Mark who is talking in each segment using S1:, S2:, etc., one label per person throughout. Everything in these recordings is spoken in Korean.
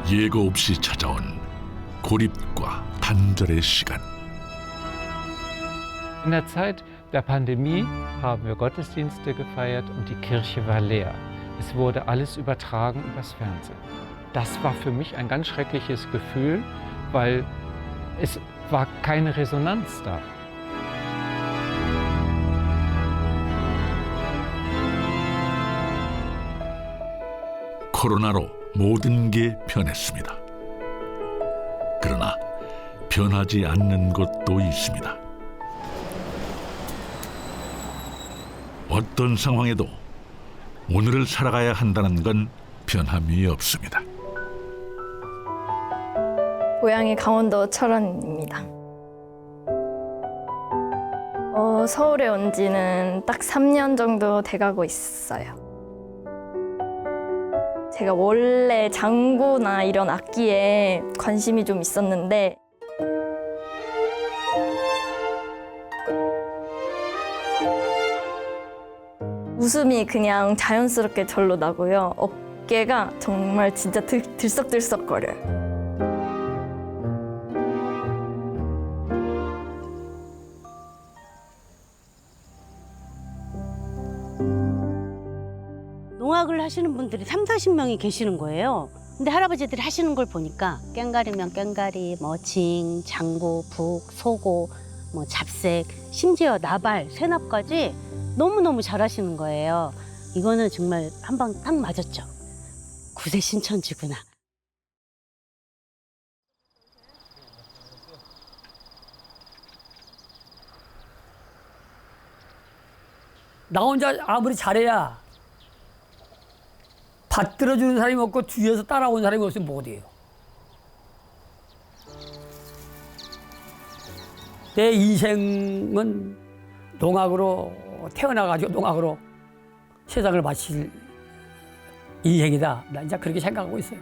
S1: 예고 없이 찾아온 고립과 단절의 시간.
S2: In der Zeit der Pandemie haben wir Gottesdienste gefeiert und die Kirche war leer. Es wurde alles übertragen übers Fernsehen. Das war für mich ein ganz schreckliches Gefühl, weil es war keine Resonanz da.
S1: 코로나로 모든 게 변했습니다. 그러나 변하지 않는 것도 있습니다. 어떤 상황에도 오늘을 살아가야 한다는 건 변함이 없습니다.
S3: 고향이 강원도 철원입니다. 서울에 온 지는 딱 3년 정도 돼가고 있어요. 제가 원래 장구나 이런 악기에 관심이 좀 있었는데 웃음이 그냥 자연스럽게 절로 나고요. 어깨가 정말 진짜 들썩들썩거려요.
S4: 농악을 하시는 분들이 30-40명이 계시는 거예요. 근데 할아버지들이 하시는 걸 보니까 꽹가리면 꽹가리, 뭐 징, 장구, 북, 소고, 뭐 잡색, 심지어 나발, 쇠납까지 너무너무 잘하시는 거예요. 이거는 정말 한 방 딱 맞았죠. 구세 신천지구나.
S5: 나 혼자 아무리 잘해야 받들어주는 사람이 없고 뒤에서 따라오는 사람이 없으면 못해요. 내 인생은 농악으로 태어나가지고 농악으로 세상을 바칠 인생이다. 나 이제 그렇게 생각하고 있어요.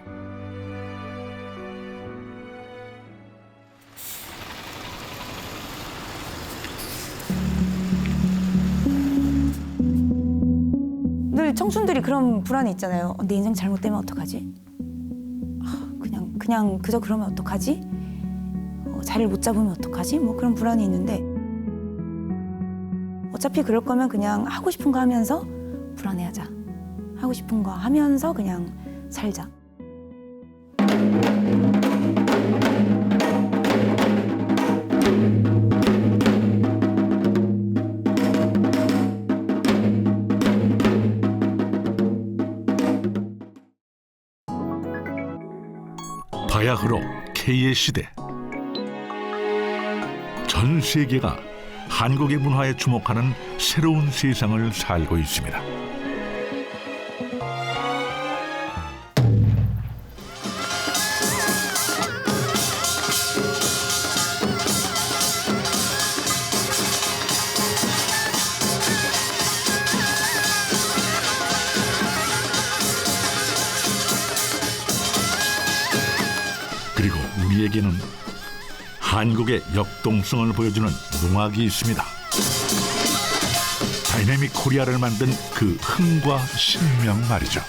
S6: 늘 청춘들이 그런 불안이 있잖아요. 내 인생 잘못되면 어떡하지? 그냥 그저 그러면 어떡하지? 자리를 못 잡으면 어떡하지? 뭐 그런 불안이 있는데 어차피 그럴 거면 그냥 하고 싶은 거 하면서 불안해하자. 하고 싶은 거 하면서 그냥 살자.
S1: 바야흐로 K의 시대. 전 세계가 한국의 문화에 주목하는 새로운 세상을 살고 있습니다. 그리고 우리에게는 한국의 역동성을 보여주는 농악이 있습니다. 다이내믹 코리아를 만든 그 흥과 신명 말이죠.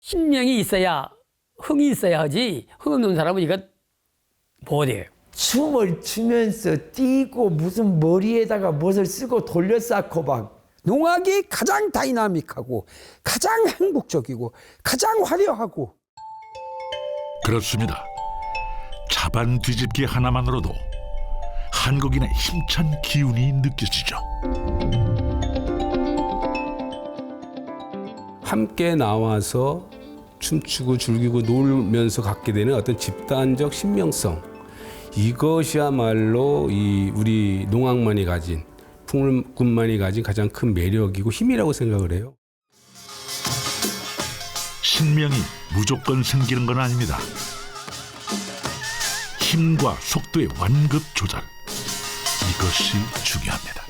S5: 신명이 있어야 흥이 있어야 하지 흥 없는 사람은 이거 못해요.
S7: 춤을 추면서 뛰고 무슨 머리에다가 무엇을 쓰고 돌려 쌓고 막 농악이 가장 다이나믹하고 가장 행복적이고 가장 화려하고
S1: 그렇습니다. 자반 뒤집기 하나만으로도 한국인의 힘찬 기운이 느껴지죠.
S8: 함께 나와서 춤추고 즐기고 놀면서 갖게 되는 어떤 집단적 신명성, 이것이야말로 우리 농악만이 가진, 풍물군만이 가진 가장 큰 매력이고 힘이라고 생각을 해요.
S1: 신명이 무조건 생기는 건 아닙니다. 힘과 속도의 완급 조절, 이것이 중요합니다.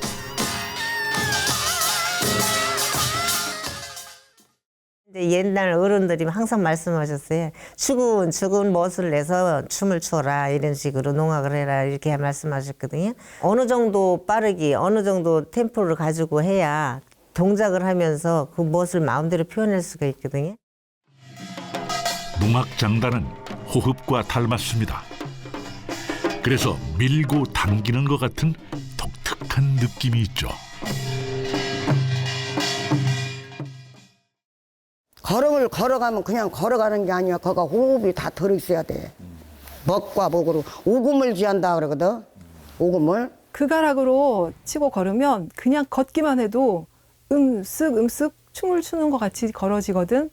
S9: 옛날 어른들이 항상 말씀하셨어요. 죽은 멋을 내서 춤을 춰라 이런 식으로 농악을 해라 이렇게 말씀하셨거든요. 어느 정도 빠르게 어느 정도 템포를 가지고 해야 동작을 하면서 그 멋을 마음대로 표현할 수가 있거든요.
S1: 농악장단은 호흡과 닮았습니다. 그래서 밀고 당기는 것 같은 독특한 느낌이 있죠.
S10: 걸음을 걸어가면 그냥 걸어가는 게 아니야. 거가 호흡이 다 들어있어야 돼. 먹과 목으로 오금을 지한다 그러거든. 오금을.
S11: 그 가락으로 치고 걸으면 그냥 걷기만 해도 음쓱 춤을 추는 것 같이 걸어지거든.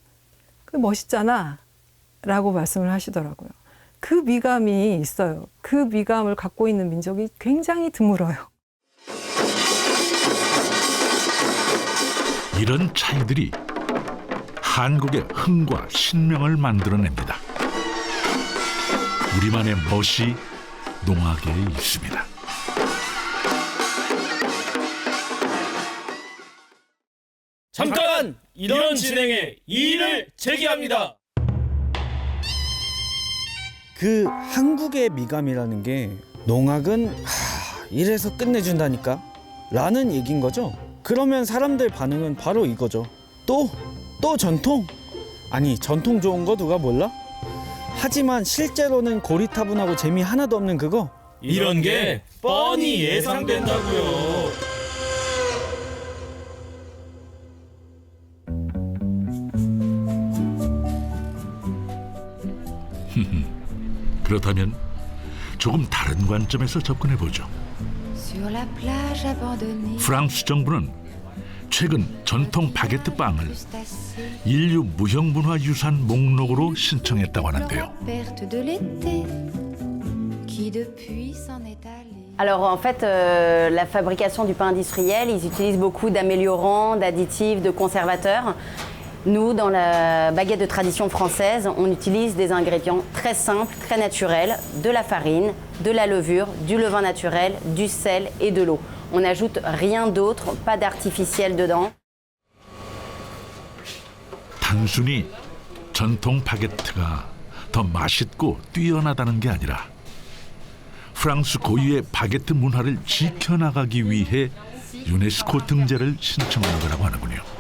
S11: 그 멋있잖아 라고 말씀을 하시더라고요. 그 미감이 있어요. 그 미감을 갖고 있는 민족이 굉장히 드물어요.
S1: 이런 차이들이 한국의 흥과 신명을 만들어냅니다. 우리만의 멋이 농악에 있습니다.
S12: 잠깐! 이런 진행에 이의를 제기합니다.
S13: 그 한국의 미감이라는 게 농악은 이래서 끝내준다니까 라는 얘기인 거죠. 그러면 사람들 반응은 바로 이거죠. 또 전통? 아니 전통 좋은 거 누가 몰라? 하지만 실제로는 고리타분하고 재미 하나도 없는 그거.
S12: 이런 게 뻔히 예상된다고요.
S1: 그렇다면 조금 다른 관점에서 접근해보죠. 프랑스 정부는 최근 전통 바게트 빵을 인류 무형문화유산 목록으로 신청했다고 하는데요.
S14: Alors en fait, la fabrication du pain industriel, ils utilisent beaucoup d'améliorants, d'additifs, de conservateurs. Nous, dans la baguette de tradition française, on utilise des ingrédients très simples, très naturels, de la farine, de la levure, du levain naturel, du sel et de l'eau. On n'ajoute rien d'autre, pas d'artificiel dedans.
S1: 단순히 전통 바게트가 더 맛있고 뛰어나다는 게 아니라 프랑스 고유의 바게트 문화를 지켜나가기 위해 유네스코 등재를 신청한 거라고 하는군요.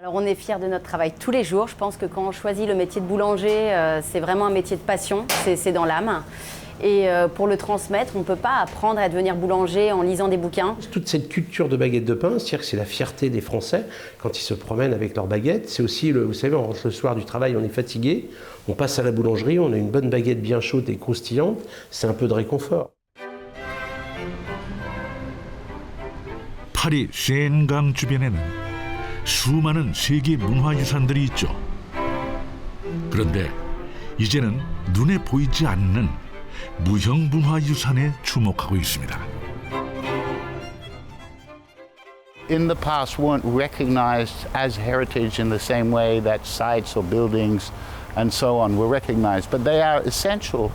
S14: Alors on est fiers de notre travail tous les jours. Je pense que quand on choisit le métier de boulanger, c'est vraiment un métier de passion, c'est dans l'âme. Et pour le transmettre, on ne peut pas apprendre à devenir boulanger en lisant des bouquins.
S15: Toute cette culture de baguette de pain, c'est-à-dire que c'est la fierté des Français quand ils se promènent avec leur baguette. C'est aussi, vous savez, on rentre le soir du travail, on est fatigué, on passe à la boulangerie, on a une bonne baguette bien chaude et croustillante, c'est un peu de réconfort.
S1: 파리 세인강 주변에는 수많은 세계 문화유산들이 있죠. 그런데 이제는 눈에 보이지 않는 무형문화유산에 주목하고 있습니다.
S16: In the past weren't recognized as heritage in the same way that sites or buildings and so on were recognized, but they are essential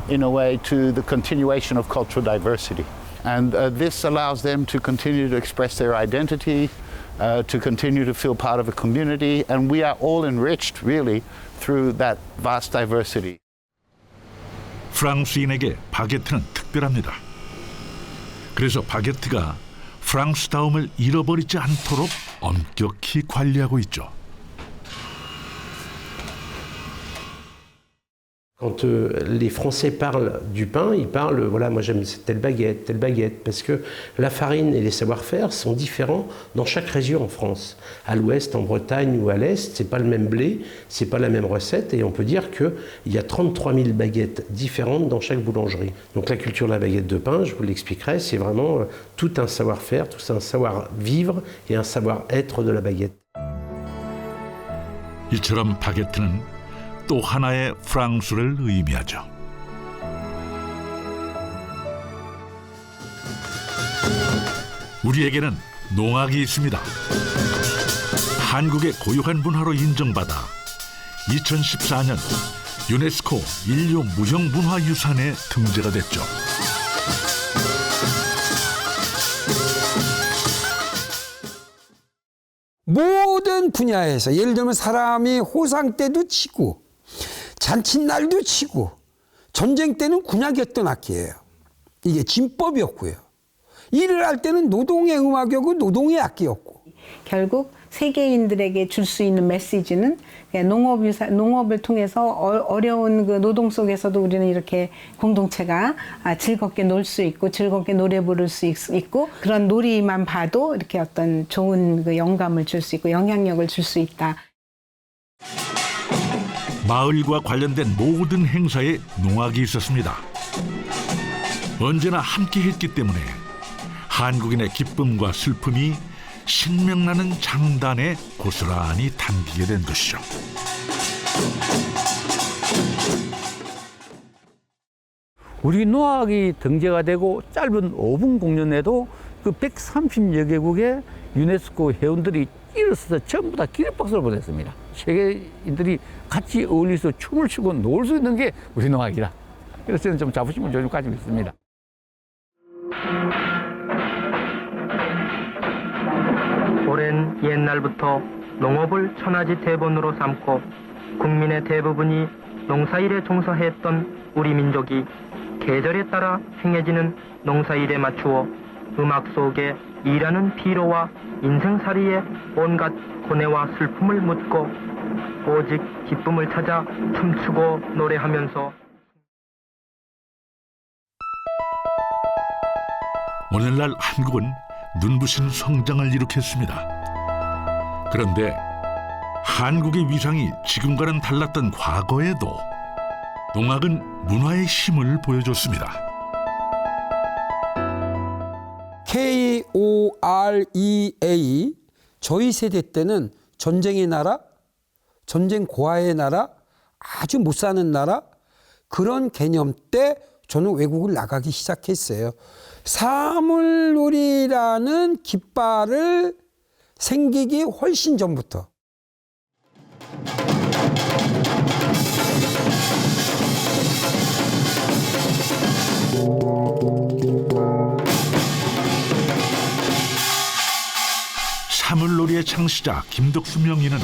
S16: in a way to the continuation of cultural diversity. And this allows them to continue to express their identity, to continue to feel part of a community, and we are all enriched really through that vast diversity.
S1: 프랑스인에게 바게트는 특별합니다. 그래서 바게트가 프랑스다움을 잃어버리지 않도록 엄격히 관리하고 있죠.
S15: Quand les Français parlent du pain, ils parlent, voilà, moi j'aime telle baguette, parce que la farine et les savoir-faire sont différents dans chaque région en France. À l'ouest, en Bretagne ou à l'est, c'est pas le même blé, c'est pas la même recette, et on peut dire qu'il y a 33 000 baguettes différentes dans chaque boulangerie. Donc la culture de la baguette de pain, je vous l'expliquerai, c'est vraiment tout un savoir-faire, tout un savoir-vivre et un savoir-être de la baguette.
S1: 이처럼 바게트는 또 하나의 프랑스를 의미하죠. 우리에게는 농악이 있습니다. 한국의 고유한 문화로 인정받아 2014년 유네스코 인류 무형문화유산에 등재가 됐죠.
S7: 모든 분야에서 예를 들면 사람이 호상 때도 치고 잔칫날도 치고 전쟁 때는 군악이었던 악기예요. 이게 진법이었고요. 일을 할 때는 노동의 음악이었고 노동의 악기였고.
S17: 결국 세계인들에게 줄 수 있는 메시지는 농업을 통해서 어려운 그 노동 속에서도 우리는 이렇게 공동체가 즐겁게 놀 수 있고 즐겁게 노래 부를 수 있고 그런 놀이만 봐도 이렇게 어떤 좋은 그 영감을 줄 수 있고 영향력을 줄 수 있다.
S1: 마을과 관련된 모든 행사에 농악이 있었습니다. 언제나 함께했기 때문에 한국인의 기쁨과 슬픔이 신명나는 장단에 고스란히 담기게 된 것이죠.
S18: 우리 농악이 등재가 되고 짧은 5분 공연에도 그 130여 개국의 유네스코 회원들이 일어서서 전부 다 기립박수를 보냈습니다. 세계인들이 같이 어울려서 춤을 추고 놀 수 있는 게 우리 농악이다. 그래서 저는 좀 자부심을 좀 가지고 있습니다.
S19: 오랜 옛날부터 농업을 천하지 대본으로 삼고 국민의 대부분이 농사일에 종사했던 우리 민족이 계절에 따라 행해지는 농사일에 맞추어 음악 속에 일하는 피로와 인생살이에 온갖 고뇌와 슬픔을 묻고 오직 기쁨을 찾아 춤추고 노래하면서
S1: 오늘날 한국은 눈부신 성장을 이룩했습니다. 그런데 한국의 위상이 지금과는 달랐던 과거에도 농악은 문화의 힘을 보여줬습니다.
S7: KOREA 저희 세대 때는 전쟁의 나라, 전쟁 고아의 나라, 아주 못 사는 나라 그런 개념 때 저는 외국을 나가기 시작했어요. 사물놀이라는 깃발을 생기기 훨씬 전부터.
S1: 사물놀이의 창시자 김덕수 명인은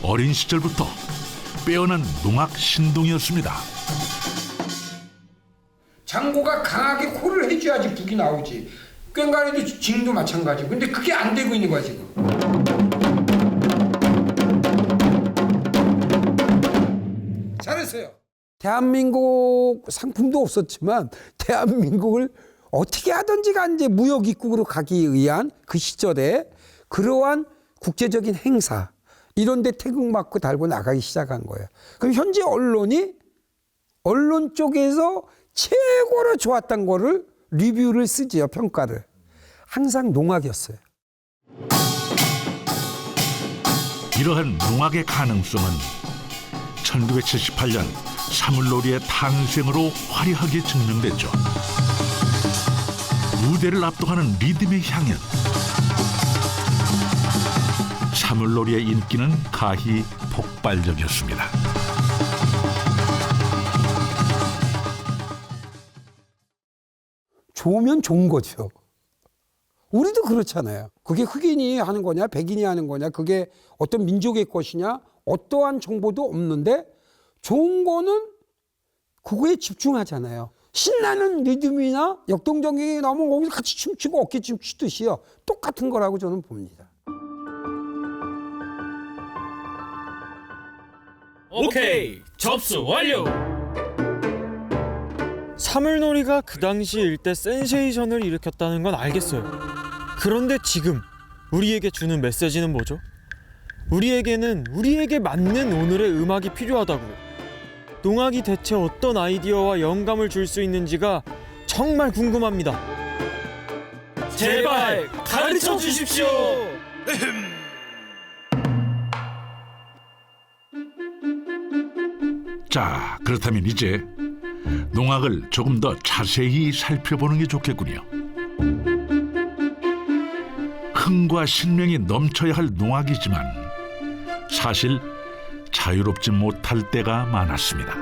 S1: 어린 시절부터 빼어난 농악 신동이었습니다.
S7: 장고가 강하게 호를 해줘야지 북이 나오지. 꽹과리도 징도 마찬가지고. 근데 그게 안 되고 있는 거야 지금. 잘했어요. 대한민국 상품도 없었지만 대한민국을 어떻게 하든지 간에 무역 입국으로 가기 위한 그 시절에 그러한 국제적인 행사 이런 데 태극마크 달고 나가기 시작한 거예요. 그럼 현재 언론 쪽에서 최고로 좋았던 거를 리뷰를 쓰지요. 평가를. 항상 농악이었어요.
S1: 이러한 농악의 가능성은 1978년 사물놀이의 탄생으로 화려하게 증명됐죠. 무대를 압도하는 리듬의 향연. 사물놀이의 인기는 가히 폭발적이었습니다.
S7: 좋으면 좋은 거죠. 우리도 그렇잖아요. 그게 흑인이 하는 거냐 백인이 하는 거냐 그게 어떤 민족의 것이냐 어떠한 정보도 없는데 좋은 거는 그거에 집중하잖아요. 신나는 리듬이나 역동적이 나오면 거기서 같이 춤추고 어깨춤 추듯이요. 똑같은 거라고 저는 봅니다.
S12: 오케이, 접수 완료.
S20: 사물놀이가 그 당시 일대 센세이션을 일으켰다는 건 알겠어요. 그런데 지금 우리에게 주는 메시지는 뭐죠? 우리에게는 우리에게 맞는 오늘의 음악이 필요하다고요. 농악이 대체 어떤 아이디어와 영감을 줄 수 있는지가 정말 궁금합니다.
S12: 제발 가르쳐 주십시오.
S1: 자, 그렇다면 이제 농악을 조금 더 자세히 살펴보는 게 좋겠군요. 흥과 신명이 넘쳐야 할 농악이지만 사실 자유롭지 못할 때가 많았습니다.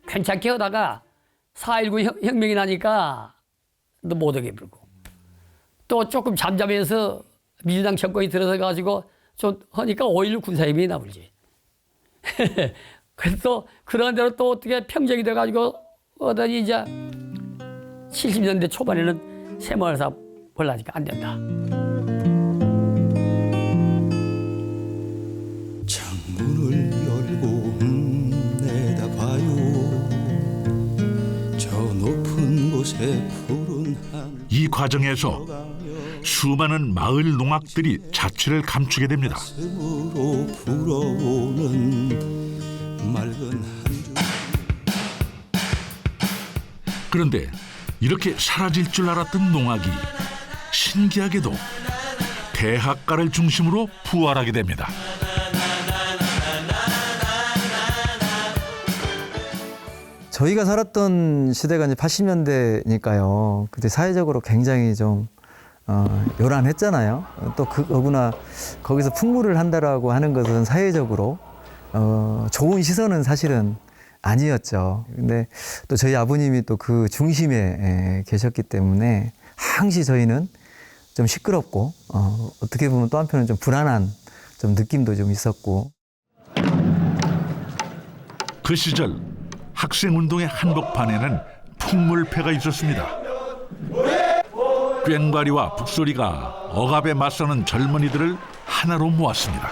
S5: 괜찮게 하다가 4.19 혁명이 나니까 또 못하게 불고 또 조금 잠잠해서 민주당 정권이 들어서 가지고 좀 하니까 5.16 군사협의회 나불지. 그래서 그런 대로 또 어떻게 평정이 돼가지고 어더니 이제 70년대 초반에는 새마을사 벌라니까 안 된다.
S21: 창문을 열고 내다봐요. 저 높은 곳에 푸른 하늘.
S1: 이 과정에서 수많은 마을 농악들이 자취를 감추게 됩니다.
S21: 가슴으로 불어오는 맑은 한 줄.
S1: 그런데 이렇게 사라질 줄 알았던 농악이 신기하게도 대학가를 중심으로 부활하게 됩니다.
S22: 저희가 살았던 시대가 이제 80년대니까요. 그때 사회적으로 굉장히 좀 요란했잖아요. 또 더구나 거기서 풍물을 한다라고 하는 것은 사회적으로 좋은 시선은 사실은 아니었죠. 근데 또 저희 아버님이 또 그 중심에 계셨기 때문에 항시 저희는 좀 시끄럽고 어떻게 보면 또 한편은 좀 불안한 좀 느낌도 좀 있었고.
S1: 그 시절 학생운동의 한복판에는 풍물패가 있었습니다. 꽹과리와 북소리가 억압에 맞서는 젊은이들을 하나로 모았습니다.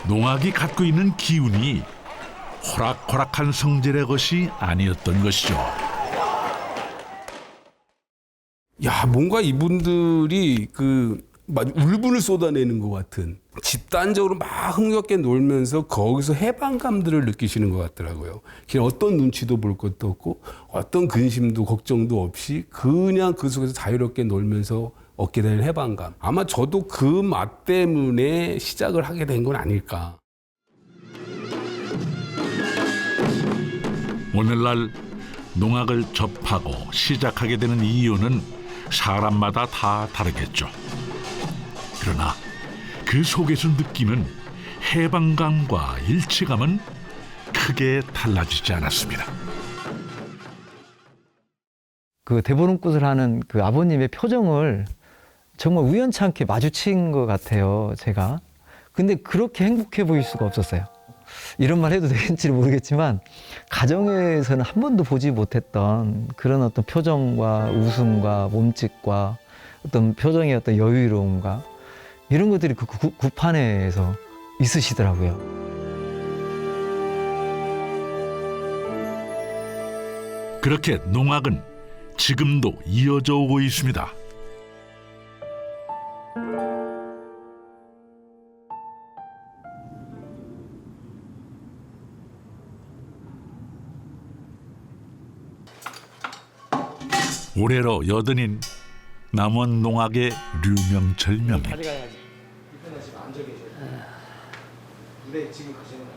S1: 농악이 갖고 있는 기운이 호락호락한 성질의 것이 아니었던 것이죠.
S8: 야, 뭔가 이분들이 울분을 쏟아내는 것 같은, 집단적으로 막 흥겹게 놀면서 거기서 해방감들을 느끼시는 것 같더라고요. 그냥 어떤 눈치도 볼 것도 없고 어떤 근심도 걱정도 없이 그냥 그 속에서 자유롭게 놀면서 얻게 된 해방감. 아마 저도 그 맛 때문에 시작을 하게 된 건 아닐까.
S1: 오늘날 농악을 접하고 시작하게 되는 이유는 사람마다 다 다르겠죠. 그러나 그 속에서 느끼는 해방감과 일체감은 크게 달라지지 않았습니다.
S22: 그 대보름꽃을 하는 그 아버님의 표정을 정말 우연찮게 마주친 것 같아요, 제가. 근데 그렇게 행복해 보일 수가 없었어요. 이런 말 해도 되겠지는 모르겠지만 가정에서는 한 번도 보지 못했던 그런 어떤 표정과 웃음과 몸짓과 어떤 표정의 어떤 여유로움과 이런 것들이 그 구판에서 있으시더라고요.
S1: 그렇게 농악은 지금도 이어져 오고 있습니다. 올해로 80인 남원 농악의 류명철 명인.
S23: 가져가야지. 이분은 지금 앉아 계셔요. 무대 지금 가시는 거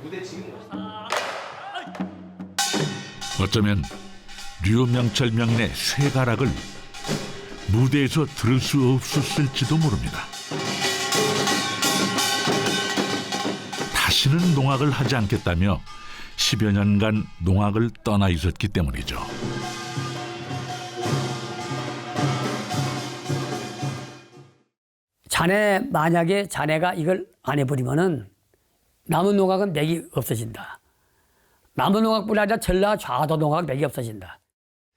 S23: 무대 지금
S1: 어쩌면 류명철 명인의 쇠가락을 무대에서 들을 수 없었을지도 모릅니다. 다시는 농악을 하지 않겠다며 10여 년간 농악을 떠나 있었기 때문이죠.
S5: 만약에 자네가 이걸 안 해버리면은 남은 농악은 맥이 없어진다. 남은 농악뿐 아니라 전라 좌도 농악 맥이 없어진다.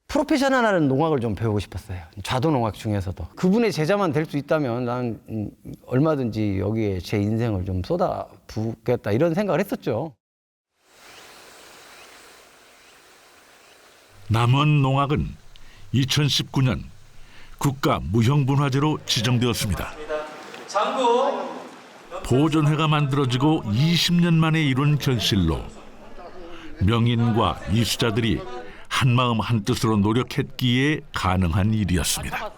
S24: 프로페셔널한 농악을 좀 배우고 싶었어요. 좌도 농악 중에서도. 그분의 제자만 될 수 있다면 난 얼마든지 여기에 제 인생을 좀 쏟아붓겠다 이런 생각을 했었죠.
S1: 남원 농악은 2019년 국가 무형문화재로 지정되었습니다. 보존회가 만들어지고 20년 만에 이룬 결실로 명인과 이수자들이 한마음 한뜻으로 노력했기에 가능한 일이었습니다.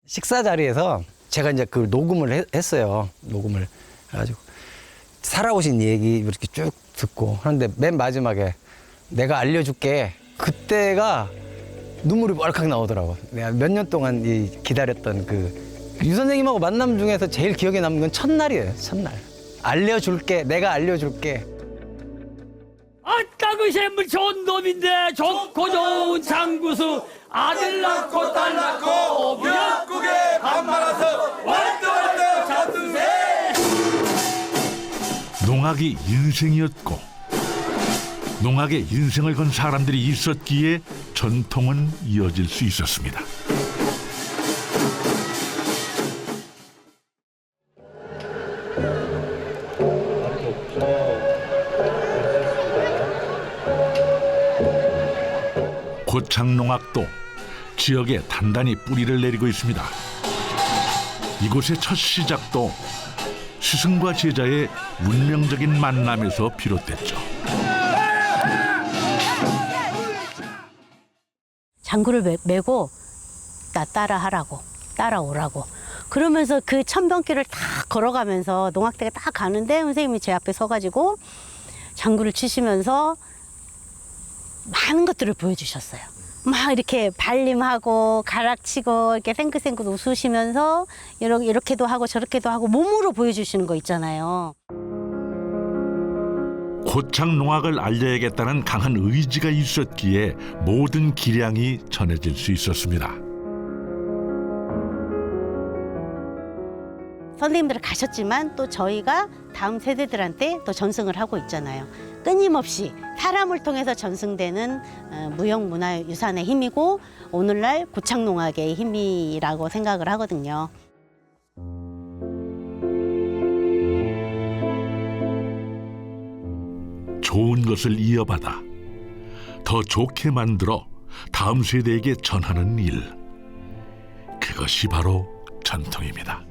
S24: 식사 자리에서 제가 이제 그 녹음을 했어요. 녹음을 해가지고 살아오신 얘기 이렇게 쭉 듣고 하는데 맨 마지막에 내가 알려줄게. 그때가 눈물이 벌컥 나오더라고. 내가 몇 년 동안 기다렸던 유 선생님하고 만남 중에서 제일 기억에 남는 건 첫날이에요. 첫날. 알려줄게. 내가 알려줄게.
S5: 아따 그 샘물 좋은 놈인데 좋고 좋은 장구수 아들 낳고 딸 낳고 미역국에 밥 말아서 월등월등 잡수세.
S1: 농악이 인생이었고 농악에 인생을 건 사람들이 있었기에 전통은 이어질 수 있었습니다. 고창농악도 지역에 단단히 뿌리를 내리고 있습니다. 이곳의 첫 시작도 스승과 제자의 운명적인 만남에서 비롯됐죠.
S2: 장구를 메고 나 따라하라고, 따라오라고. 그러면서 그 천변길을 다 걸어가면서 농악대가 딱 가는데 선생님이 제 앞에 서가지고 장구를 치시면서 많은 것들을 보여주셨어요. 막 이렇게 발림하고 가락치고 이렇게 생긋생긋 웃으시면서 이렇게도 하고 저렇게도 하고 몸으로 보여주시는 거 있잖아요.
S1: 고창 농악을 알려야겠다는 강한 의지가 있었기에 모든 기량이 전해질 수 있었습니다.
S2: 선생님들은 가셨지만 또 저희가 다음 세대들한테 또 전승을 하고 있잖아요. 끊임없이 사람을 통해서 전승되는 무형문화유산의 힘이고 오늘날 고창농악의 힘이라고 생각을 하거든요.
S1: 좋은 것을 이어받아 더 좋게 만들어 다음 세대에게 전하는 일. 그것이 바로 전통입니다.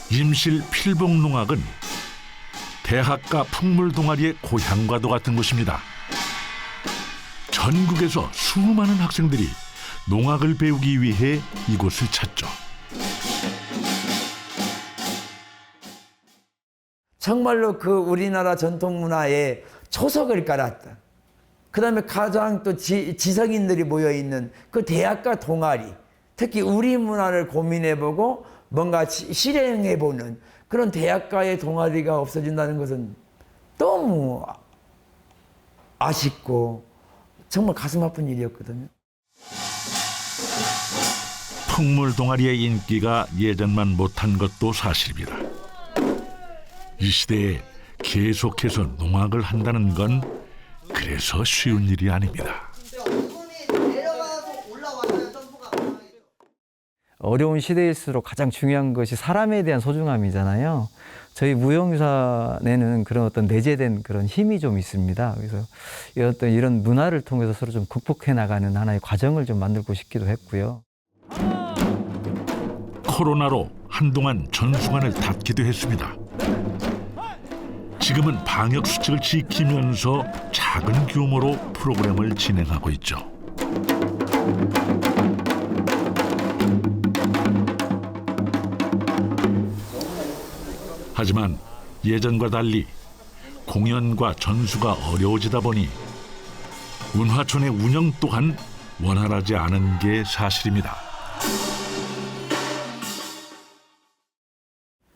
S1: 임실 필봉농악은 대학가 풍물동아리의 고향과도 같은 곳입니다. 전국에서 수많은 학생들이 농악을 배우기 위해 이곳을 찾죠.
S3: 정말로 그 우리나라 전통 문화에 초석을 깔았다. 그다음에 가장 또 지성인들이 모여 있는 그 대학가 동아리, 특히 우리 문화를 고민해보고 뭔가 실행해보는 그런 대학가의 동아리가 없어진다는 것은 너무 아쉽고 정말 가슴 아픈 일이었거든요.
S1: 풍물 동아리의 인기가 예전만 못한 것도 사실입니다. 이 시대에 계속해서 농악을 한다는 건 그래서 쉬운 일이 아닙니다.
S22: 어려운 시대일수록 가장 중요한 것이 사람에 대한 소중함이잖아요. 저희 무형유산에는 그런 어떤 내재된 그런 힘이 좀 있습니다. 그래서 이런 문화를 통해서 서로 좀 극복해 나가는 하나의 과정을 좀 만들고 싶기도 했고요.
S1: 코로나로 한동안 전수관을 닫기도 했습니다. 지금은 방역 수칙을 지키면서 작은 규모로 프로그램을 진행하고 있죠. 하지만 예전과 달리 공연과 전수가 어려워지다 보니 문화촌의 운영 또한 원활하지 않은 게 사실입니다.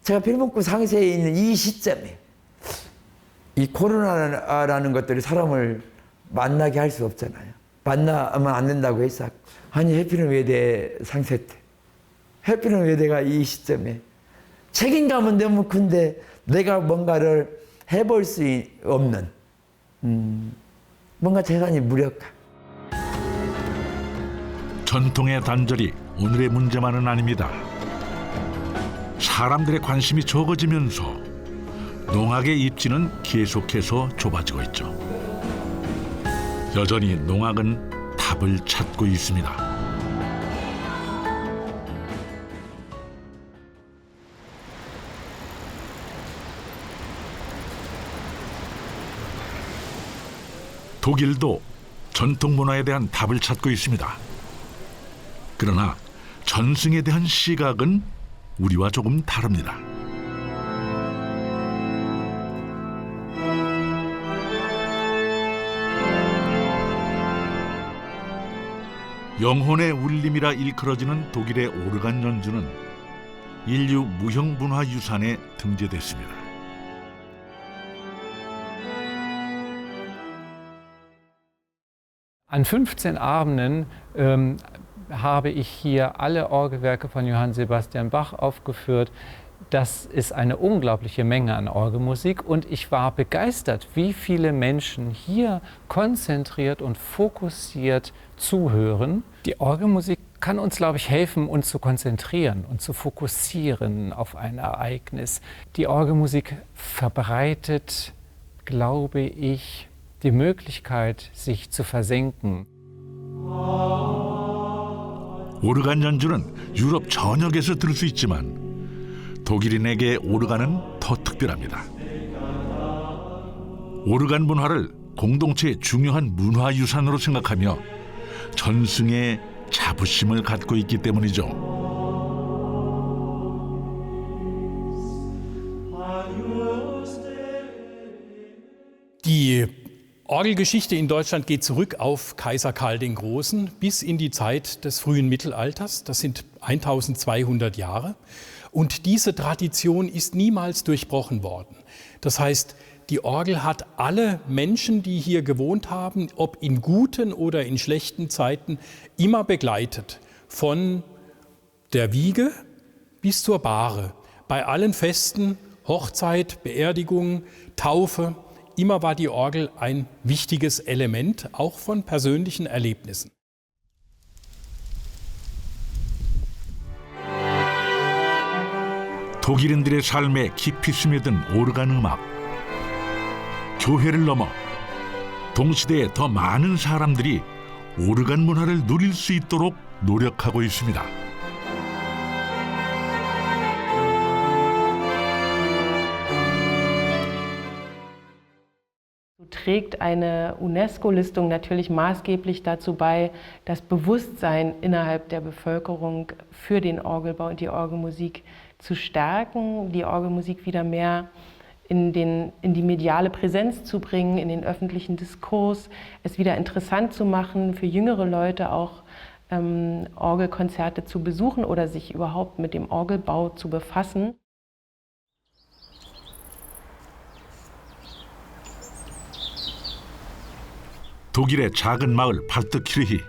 S3: 제가 필목구 상세에 있는 이 시점에 이 코로나라는 것들이 사람을 만나게 할 수 없잖아요. 만나면 안 된다고 했어. 아니 해피는 외대 상세 때, 해피는 외대가 이 시점에 책임감은 너무 큰데 내가 뭔가를 해볼 수 없는 뭔가 재산이 무력감.
S1: 전통의 단절이 오늘의 문제만은 아닙니다. 사람들의 관심이 적어지면서 농악의 입지는 계속해서 좁아지고 있죠. 여전히 농악은 답을 찾고 있습니다. 독일도 전통 문화에 대한 답을 찾고 있습니다. 그러나 전승에 대한 시각은 우리와 조금 다릅니다. 영혼의 울림이라 일컬어지는 독일의 오르간 연주는 인류 무형문화유산에 등재됐습니다.
S4: An 15 Abenden habe ich hier alle Orgelwerke von Johann Sebastian Bach aufgeführt. Das ist eine unglaubliche Menge an Orgelmusik und ich war begeistert, wie viele Menschen hier konzentriert und fokussiert zuhören. Die Orgelmusik kann uns, glaube ich, helfen, uns zu konzentrieren und zu fokussieren auf ein Ereignis. Die Orgelmusik verbreitet, glaube ich, die Möglichkeit, sich zu versenken.
S1: 오르간 연주는 유럽 전역에서 들을 수 있지만 독일인에게 오르간은 더 특별합니다. 오르간 문화를 공동체의 중요한 문화유산으로 생각하며 전승의 자부심을 갖고 있기 때문이죠.
S6: Die Orgelgeschichte in Deutschland geht zurück auf Kaiser Karl den Großen bis in die Zeit des frühen Mittelalters. Das sind 1200 Jahre. Und diese Tradition ist niemals durchbrochen worden. Das heißt, die Orgel hat alle Menschen, die hier gewohnt haben, ob in guten oder in schlechten Zeiten, immer begleitet. Von der Wiege bis zur Bahre. Bei allen Festen, Hochzeit, Beerdigung, Taufe, immer war die Orgel ein wichtiges Element, auch von persönlichen Erlebnissen.
S1: 독일인들의 삶에 깊이 스며든 오르간 음악. 교회를 넘어 동시대에 더 많은 사람들이 오르간 문화를 누릴 수 있도록 노력하고 있습니다.
S9: Trägt eine UNESCO-Listung natürlich maßgeblich dazu bei, das Bewusstsein innerhalb der Bevölkerung für den Orgelbau und die Orgelmusik zu stärken, die Orgelmusik wieder mehr in die mediale Präsenz zu bringen, in den öffentlichen Diskurs, es wieder interessant zu machen, für jüngere Leute auch Orgelkonzerte zu besuchen oder sich überhaupt mit dem Orgelbau zu befassen.
S1: 독일의 작은 마을 발트키르히.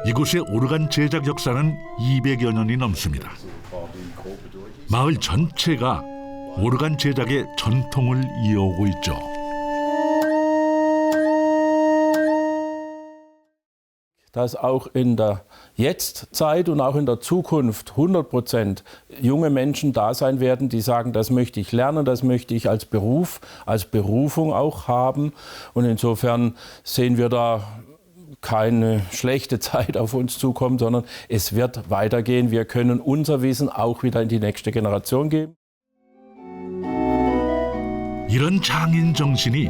S1: 이곳의 오르간 제작 역사는 200여 년이 넘습니다. 마을 전체가 오르간 제작의 전통을 이어오고 있죠.
S10: Dass auch in der Jetztzeit und auch in der Zukunft 100% junge Menschen da sein werden, die sagen, das möchte ich lernen, das möchte ich als Beruf, als Berufung auch haben. Und insofern sehen wir da keine schlechte Zeit auf uns zukommen, sondern es wird weitergehen. Wir können unser Wissen auch wieder in die nächste Generation geben.
S1: 이런 장인 정신이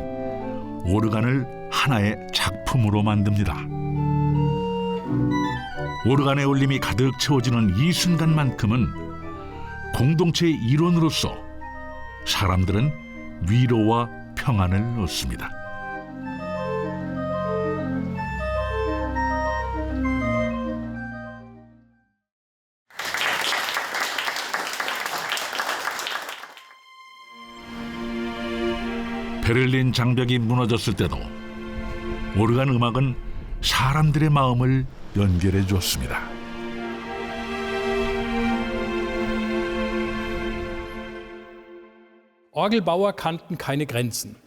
S1: 오르간을 하나의 작품으로 만듭니다. 오르간의 울림이 가득 채워지는 이 순간만큼은 공동체의 일원으로서 사람들은 위로와 평안을 얻습니다. 베를린 장벽이 무너졌을 때도 오르간 음악은 사람들의 마음을 연결해 주었습니다.
S6: Orgelbauer kannten keine Grenzen.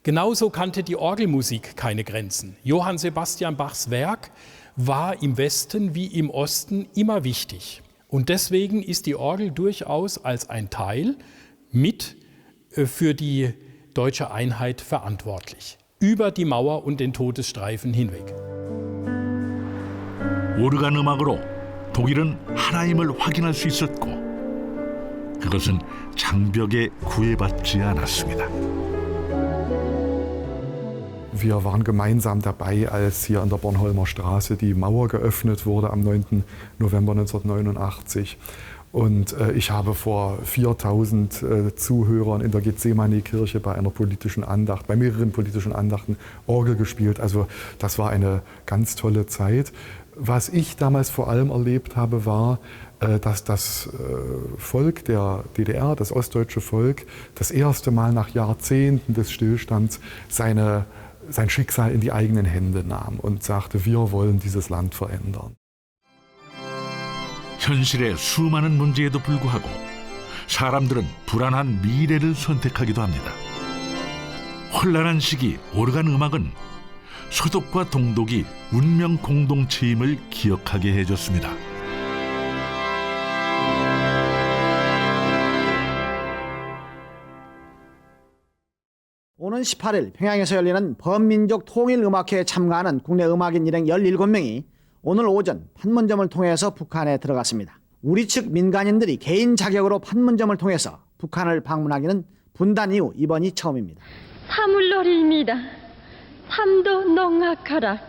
S6: Genauso kannte die Orgelmusik keine Grenzen. Johann Sebastian Bachs Werk war im Westen wie im Osten immer wichtig. Und deswegen ist die Orgel durchaus als ein Teil mit für die deutsche Einheit verantwortlich. Über die Mauer und den Todesstreifen hinweg.
S1: 오르간 음악으로 독일은 하나임을 확인할 수 있었고 그것은 장벽에 구애받지 않았습니다.
S25: Wir waren gemeinsam dabei, als hier an der Bornholmer Straße die Mauer geöffnet wurde am 9. November 1989. Und ich habe vor 4000 Zuhörern in der Gethsemane-Kirche bei einer politischen Andacht, bei mehreren politischen Andachten Orgel gespielt. Also das war eine ganz tolle Zeit. Was ich damals vor allem erlebt habe, war, dass das Volk der DDR, das ostdeutsche Volk, das erste Mal nach Jahrzehnten des Stillstands sein Schicksal in die eigenen Hände nahm und sagte, wir wollen dieses Land verändern.
S1: 현실의 수많은 문제에도 불구하고 사람들은 불안한 미래를 선택하기도 합니다. 혼란한 시기 오르간 음악은 소독과 동독이 운명 공동체임을 기억하게 해줬습니다.
S11: 오는 18일 평양에서 열리는 범민족 통일음악회에 참가하는 국내 음악인 일행 17명이 오늘 오전 판문점을 통해서 북한에 들어갔습니다. 우리 측 민간인들이 개인 자격으로 판문점을 통해서 북한을 방문하기는 분단 이후 이번이 처음입니다.
S13: 사물놀이입니다. 삶도 농악하라.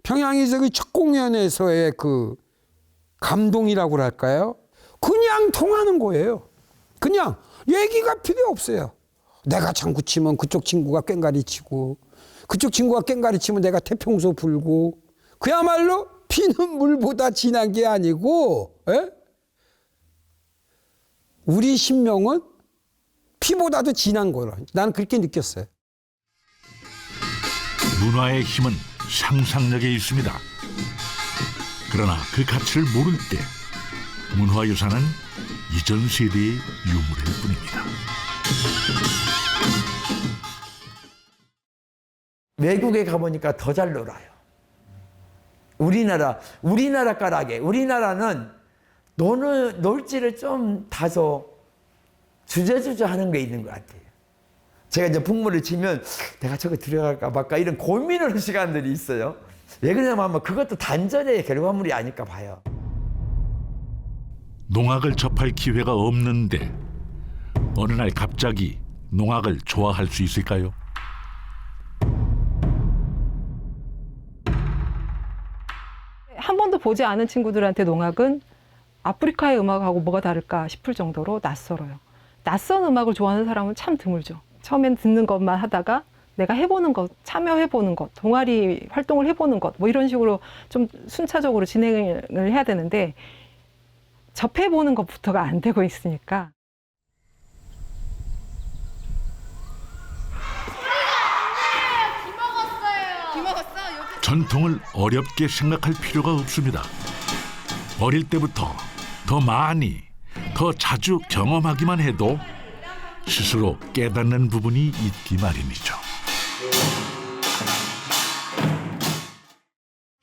S7: 평양에서 그 첫 공연에서의 그 감동이라고 할까요? 그냥 통하는 거예요. 그냥 얘기가 필요 없어요. 내가 장구 치면 그쪽 친구가 꽹가리 치고 그쪽 친구가 꽹가리 치면 내가 태평소 불고 그야말로 피는 물보다 진한 게 아니고 우리 신명은 피보다도 진한 거라. 나는 그렇게 느꼈어요.
S1: 문화의 힘은 상상력에 있습니다. 그러나 그 가치를 모를 때 문화유산은 이전 세대의 유물일 뿐입니다.
S3: 외국에 가보니까 더 잘 놀아요. 우리나라 까락에 우리나라는 놀지를 좀 다소 주저주저 하는 게 있는 것 같아요. 제가 이제 북무를 치면 내가 저거 들어갈까 말까 이런 고민을 하는 시간들이 있어요. 왜 그러냐면 아마 그것도 단전의 결과물이 아닐까 봐요.
S1: 농악을 접할 기회가 없는데 어느 날 갑자기 농악을 좋아할 수 있을까요?
S14: 한 번도 보지 않은 친구들한테 농악은 아프리카의 음악하고 뭐가 다를까 싶을 정도로 낯설어요. 낯선 음악을 좋아하는 사람은 참 드물죠. 처음엔 듣는 것만 하다가 내가 해보는 것, 참여해보는 것, 동아리 활동을 해보는 것, 뭐 이런 식으로 좀 순차적으로 진행을 해야 되는데 접해보는 것부터가 안 되고 있으니까.
S1: 전통을 어렵게 생각할 필요가 없습니다. 어릴 때부터 더 많이, 더 자주 경험하기만 해도 스스로 깨닫는 부분이 있기 마련이죠.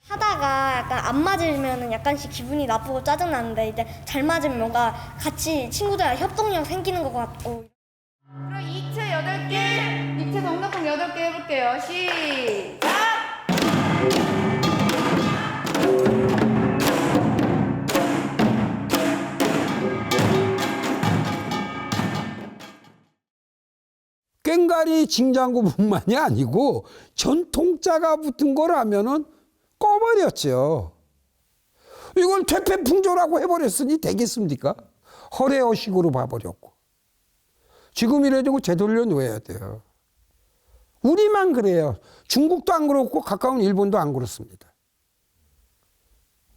S15: 하다가 약간 안 맞으면 약간씩 기분이 나쁘고 짜증나는데 이제 잘 맞으면 뭔가 같이 친구들이랑 협동력 생기는 것 같고.
S16: 그럼 이체 8개, 이체 동작품 8개 해볼게요. 시작!
S7: 꽹가리 징장구뿐만이 아니고 전통자가 붙은 거라면은 꺼버렸죠. 이걸 퇴폐풍조라고 해버렸으니 되겠습니까? 허례허식으로 봐버렸고. 지금이라도 되돌려 놓아야 돼요. 우리만 그래요. 중국도 안 그렇고 가까운 일본도 안 그렇습니다.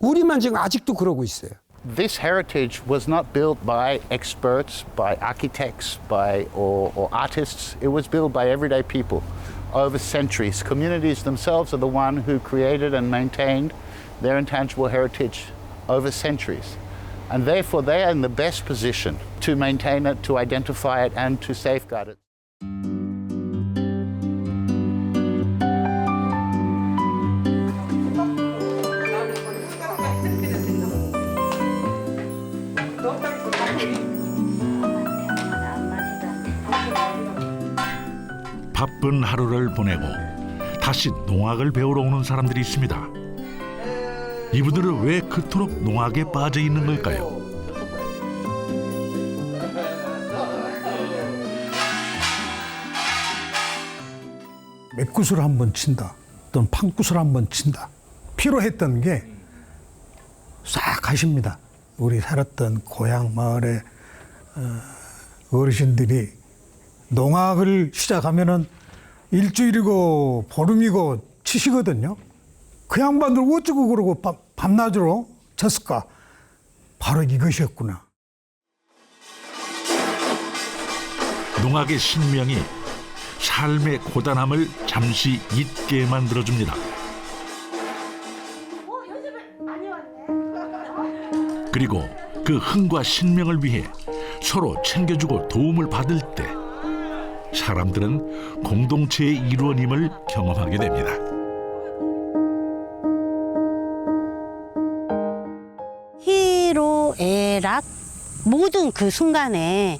S7: 우리만 지금 아직도 그러고 있어요.
S26: This heritage was not built by experts, by architects, or artists. It was built by everyday people over centuries. Communities themselves are the one who created and maintained their intangible heritage over centuries. And therefore they are in the best position to maintain it, to identify it, and to safeguard it.
S1: 바쁜 하루를 보내고 다시 농악을 배우러 오는 사람들이 있습니다. 이분들은 왜 그토록 농악에 빠져 있는 걸까요?
S12: 맥구슬을 한번 친다 또는 판구슬을 한번 친다 필요했던 게 싹 가십니다. 우리 살았던 고향 마을의 어르신들이 농악을 시작하면은 일주일이고 보름이고 치시거든요. 그 양반들 어쩌고 그러고 밤낮으로 쳤을까? 바로 이것이었구나.
S1: 농악의 신명이 삶의 고단함을 잠시 잊게 만들어줍니다. 그리고 그 흥과 신명을 위해 서로 챙겨주고 도움을 받을 때 사람들은 공동체의 일원임을 경험하게 됩니다.
S2: 희로애락 모든 그 순간에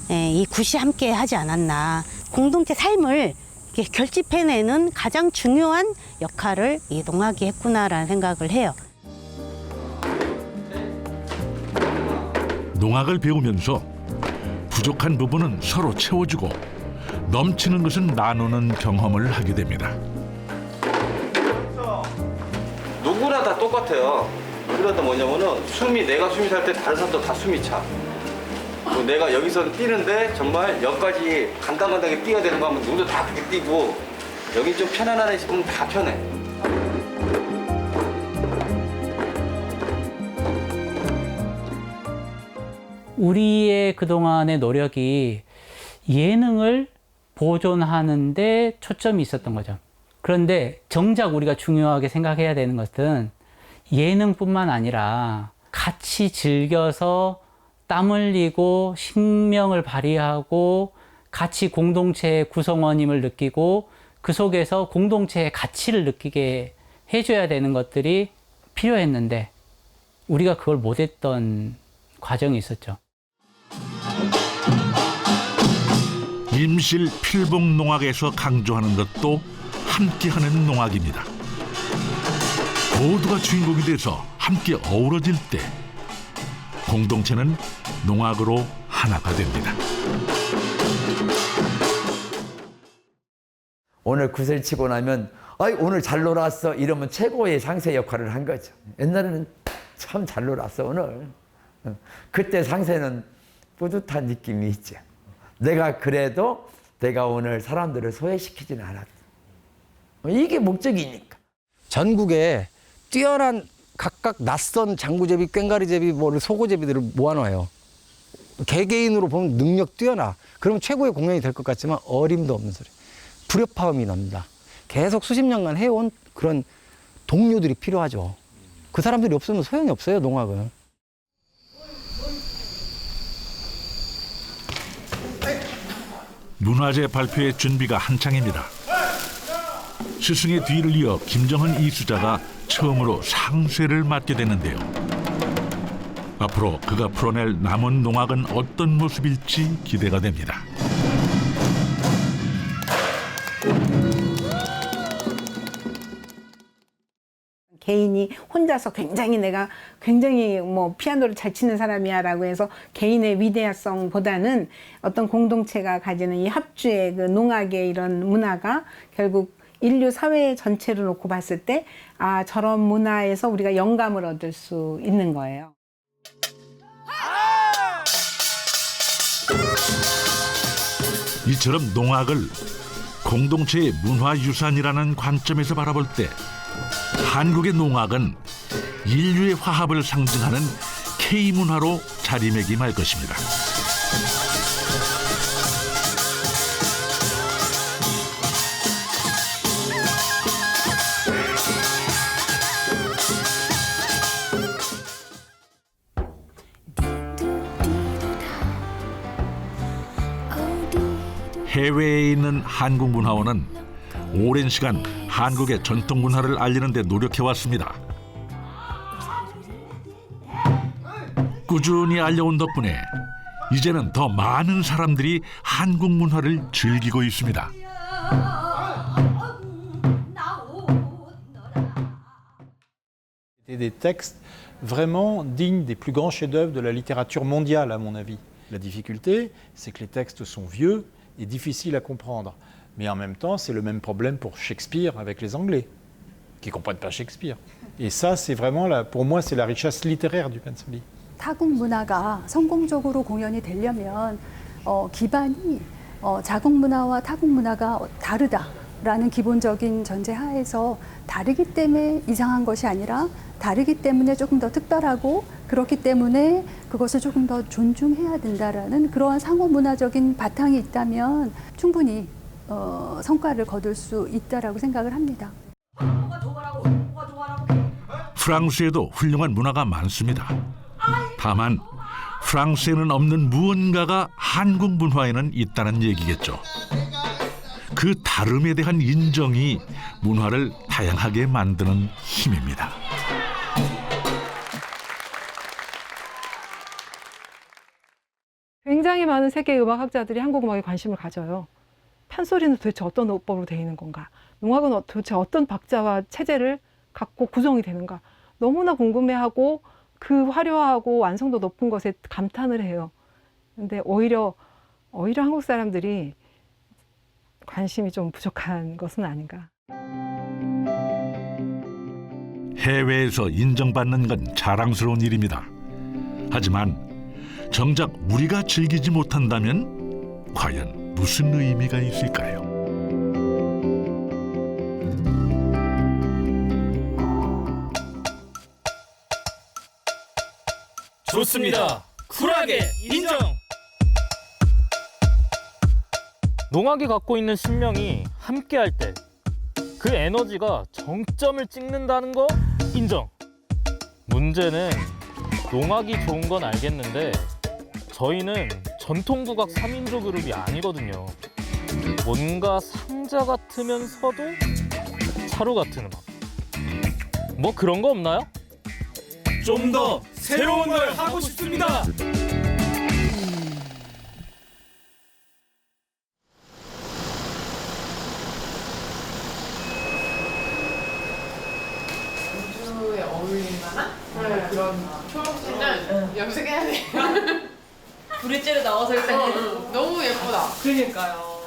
S2: 이 굿이 함께 하지 않았나. 공동체 삶을 이렇게 결집해내는 가장 중요한 역할을 이 농악이 했구나라는 생각을 해요.
S1: 농악을 배우면서 부족한 부분은 서로 채워주고 넘치는 것은 나누는 경험을 하게 됩니다.
S17: 누구나 다 똑같아요. 그러다 뭐냐면은 내가 숨이 살 때 다른 사람도 다 숨이 차. 내가 여기서 뛰는데 정말 여기까지 간당간당하게 뛰어야 되는 거 하면 누구도 다 그렇게 뛰고 여기 좀 편안하네 싶으면 다 편해.
S18: 우리의 그동안의 노력이 예능을 보존하는 데 초점이 있었던 거죠. 그런데 정작 우리가 중요하게 생각해야 되는 것은 예능뿐만 아니라 같이 즐겨서 땀 흘리고 신명을 발휘하고 같이 공동체의 구성원임을 느끼고 그 속에서 공동체의 가치를 느끼게 해줘야 되는 것들이 필요했는데 우리가 그걸 못했던 과정이 있었죠.
S1: 임실 필봉 농악에서 강조하는 것도 함께하는 농악입니다. 모두가 주인공이 돼서 함께 어우러질 때 공동체는 농악으로 하나가 됩니다.
S3: 오늘 구슬 치고 나면 아이 오늘 잘 놀았어 이러면 최고의 상세 역할을 한 거죠. 옛날에는 참 잘 놀았어 오늘. 그때 상세는 뿌듯한 느낌이 있죠. 내가 그래도 내가 오늘 사람들을 소외시키지는 않았다. 이게 목적이니까.
S24: 전국에 뛰어난 각각 낯선 장구제비, 꽹가리제비, 소고제비들을 모아놔요. 개개인으로 보면 능력 뛰어나. 그러면 최고의 공연이 될 것 같지만 어림도 없는 소리. 불협화음이 납니다. 계속 수십 년간 해온 그런 동료들이 필요하죠. 그 사람들이 없으면 소용이 없어요, 농악은.
S1: 문화재 발표의 준비가 한창입니다. 스승의 뒤를 이어 김정은 이수자가 처음으로 상쇄를 맡게 되는데요. 앞으로 그가 풀어낼 남은 농악은 어떤 모습일지 기대가 됩니다.
S19: 개인이 혼자서 내가 굉장히 피아노를 잘 치는 사람이야라고 해서 개인의 위대성보다는 어떤 공동체가 가지는 이 합주의 그 농악의 이런 문화가 결국 인류 사회 전체를 놓고 봤을 때 저런 문화에서 우리가 영감을 얻을 수 있는 거예요.
S1: 이처럼 농악을 공동체의 문화유산이라는 관점에서 바라볼 때 한국의 농악은 인류의 화합을 상징하는 K문화로 자리매김할 것입니다. 해외에 있는 한국문화원은 오랜 시간 한국의 전통 문화를 알리는 데 노력해왔습니다. 꾸준히 알려온 덕분에 이제는 더 많은 사람들이 한국 문화를 즐기고 있습니다.
S5: des textes vraiment dignes des plus grands chefs-d'œuvre de la littérature mondiale, à mon avis. La difficulté, c'est que les textes sont vieux et difficiles à comprendre. Mais en même temps, c'est le même problème pour Shakespeare avec les Anglais, qui ne comprennent pas Shakespeare. Et ça, c'est vraiment, pour moi, c'est la richesse littéraire du Pensuli.
S8: 타국 문화가 성공적으로 공연이 되려면 기반이 자국 문화와 타국 문화가 다르다라는 기본적인 전제 하에서 다르기 때문에 이상한 것이 아니라 다르기 때문에 조금 더 특별하고 그렇기 때문에 그것을 조금 더 존중해야 된다라는 그러한 상호 문화적인 바탕이 있다면 충분히 성과를 거둘 수 있다라고 생각을 합니다.
S1: 프랑스에도 훌륭한 문화가 많습니다. 다만 프랑스에는 없는 무언가가 한국 문화에는 있다는 얘기겠죠. 그 다름에 대한 인정이 문화를 다양하게 만드는 힘입니다.
S14: 굉장히 많은 세계 음악학자들이 한국 음악에 관심을 가져요. 판소리는 도대체 어떤 어법으로 되어 있는 건가? 농악은 도대체 어떤 박자와 체제를 갖고 구성이 되는가? 너무나 궁금해하고 그 화려하고 완성도 높은 것에 감탄을 해요. 근데 오히려 한국 사람들이 관심이 좀 부족한 것은 아닌가.
S1: 해외에서 인정받는 건 자랑스러운 일입니다. 하지만 정작 우리가 즐기지 못한다면 과연 무슨 의미가 있을까요?
S20: 좋습니다. 쿨하게 인정. 농악이 갖고 있는 신명이 함께할 때 그 에너지가 정점을 찍는다는 거 인정. 문제는 농악이 좋은 건 알겠는데 저희는 전통국악 3인조 그룹이 아니거든요. 뭔가 상자 같으면서도 차로 같은 음악. 뭐 그런 거 없나요? 좀 더 새로운 걸 하고 싶습니다.
S21: 우주에 어울릴 만한 그런 초록색을 염색해야 돼. 브릿지로 나와서 일단 너무 예쁘다. 그러니까요.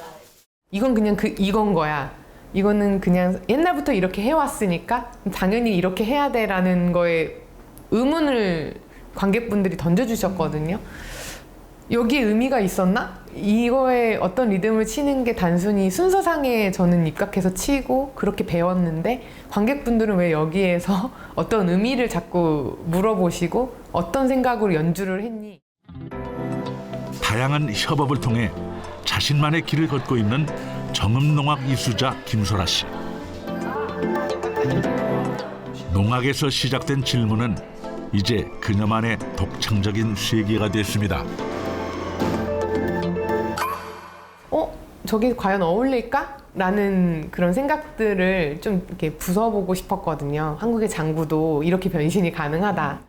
S9: 이건 그냥 이건 거야. 이거는 그냥 옛날부터 이렇게 해왔으니까 당연히 이렇게 해야 돼라는 거에 의문을 관객분들이 던져주셨거든요. 여기에 의미가 있었나? 이거에 어떤 리듬을 치는 게 단순히 순서상에 저는 입각해서 치고 그렇게 배웠는데 관객분들은 왜 여기에서 어떤 의미를 자꾸 물어보시고 어떤 생각으로 연주를 했니?
S1: 다양한 협업을 통해 자신만의 길을 걷고 있는 정음농악 이수자 김소라 씨. 농악에서 시작된 질문은 이제 그녀만의 독창적인 세계가 됐습니다.
S9: 저게 과연 어울릴까? 라는 그런 생각들을 좀 이렇게 부숴보고 싶었거든요. 한국의 장구도 이렇게 변신이 가능하다.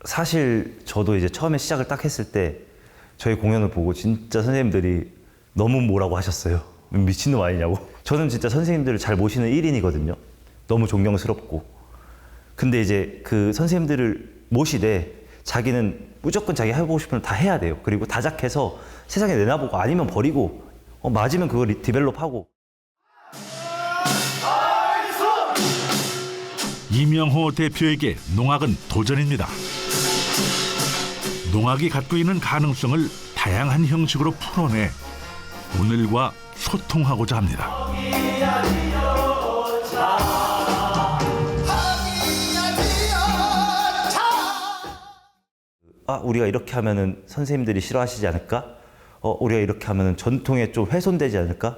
S22: 사실 저도 이제 처음에 시작을 딱 했을 때 저희 공연을 보고 진짜 선생님들이 너무 뭐라고 하셨어요. 미친놈 아니냐고. 저는 진짜 선생님들을 잘 모시는 1인이거든요. 너무 존경스럽고. 근데 이제 그 선생님들을 모시되 자기는 무조건 자기 해보고 싶은 걸 다 해야 돼요. 그리고 다작해서 세상에 내놔보고 아니면 버리고 맞으면 그걸 디벨롭하고.
S1: 이명호 대표에게 농악은 도전입니다. 농악이 갖고 있는 가능성을 다양한 형식으로 풀어내 오늘과 소통하고자 합니다.
S22: 우리가 이렇게 하면은 선생님들이 싫어하시지 않을까? 우리가 이렇게 하면은 전통에 좀 훼손되지 않을까?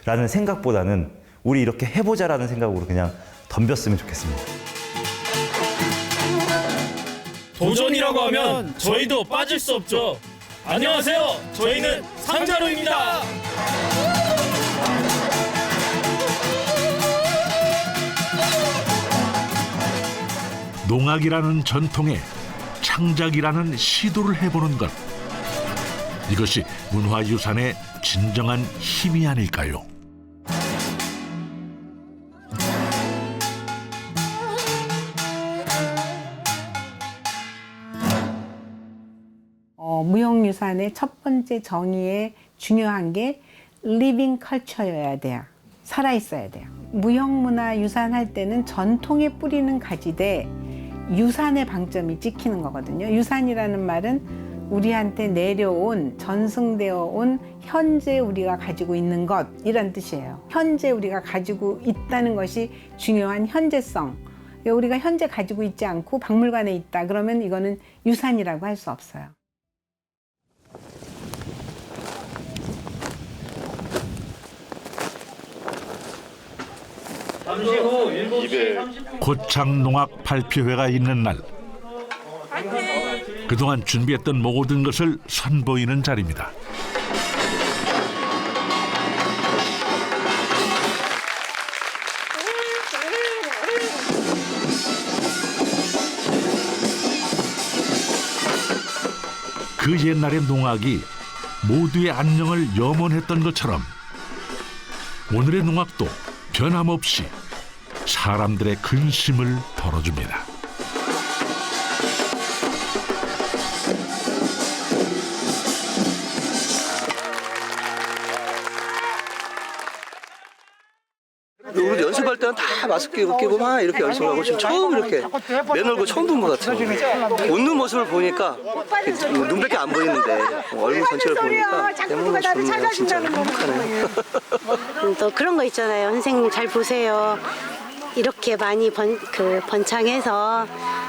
S22: 라는 생각보다는 우리 이렇게 해보자라는 생각으로 그냥 덤볐으면 좋겠습니다.
S20: 도전이라고 하면 저희도 빠질 수 없죠. 안녕하세요. 저희는 상자로입니다.
S1: 농악이라는 전통에 창작이라는 시도를 해보는 것. 이것이 문화유산의 진정한 힘이 아닐까요?
S19: 무형유산의 첫 번째 정의에 중요한 게 리빙 컬처여야 돼요. 살아있어야 돼요. 무형문화유산 할 때는 전통의 뿌리는 가지되 유산의 방점이 찍히는 거거든요. 유산이라는 말은 우리한테 내려온, 전승되어 온 현재 우리가 가지고 있는 것, 이런 뜻이에요. 현재 우리가 가지고 있다는 것이 중요한 현재성. 우리가 현재 가지고 있지 않고 박물관에 있다 그러면 이거는 유산이라고 할 수 없어요.
S1: 고창 농악 발표회가 있는 날, 그동안 준비했던 모든 것을 선보이는 자리입니다. 그 옛날의 농악이 모두의 안녕을 염원했던 것처럼 오늘의 농악도 변함없이 사람들의 근심을 덜어줍니다.
S4: 우리 연습할 때는 다 마스크 끼고 막 이렇게 연습하고 지금 처음 이렇게 맨 얼굴 처음 본 것 같아요. 웃는 모습을 보니까 눈밖에 안 보이는데 얼굴 전체를 보니까 내 몸이 좋네요. 진짜 행복하네요.
S2: 또 그런 거 있잖아요. 선생님 잘 보세요. 이렇게 많이 번창해서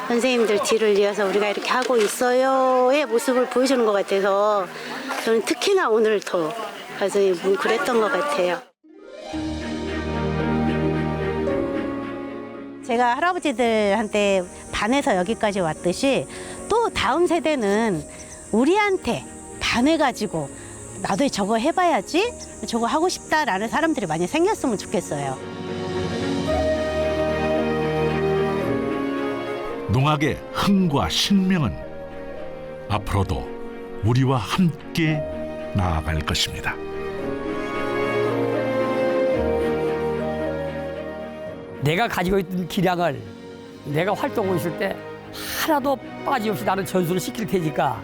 S2: 선생님들 뒤를 이어서 우리가 이렇게 하고 있어요의 모습을 보여주는 것 같아서 저는 특히나 오늘 더 가슴이 뭉클했던 것 같아요. 제가 할아버지들한테 반해서 여기까지 왔듯이 또 다음 세대는 우리한테 반해가지고 나도 저거 해봐야지, 저거 하고 싶다라는 사람들이 많이 생겼으면 좋겠어요.
S1: 농악의 흥과 신명은 앞으로도 우리와 함께 나아갈 것입니다.
S6: 내가 가지고 있던 기량을 내가 활동하고 있을 때 하나도 빠짐없이 나는 전수를 시킬 테니까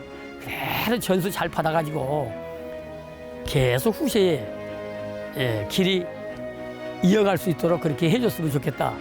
S6: 그래도 전수 잘 받아가지고 계속 후세에 길이 이어갈 수 있도록 그렇게 해줬으면 좋겠다.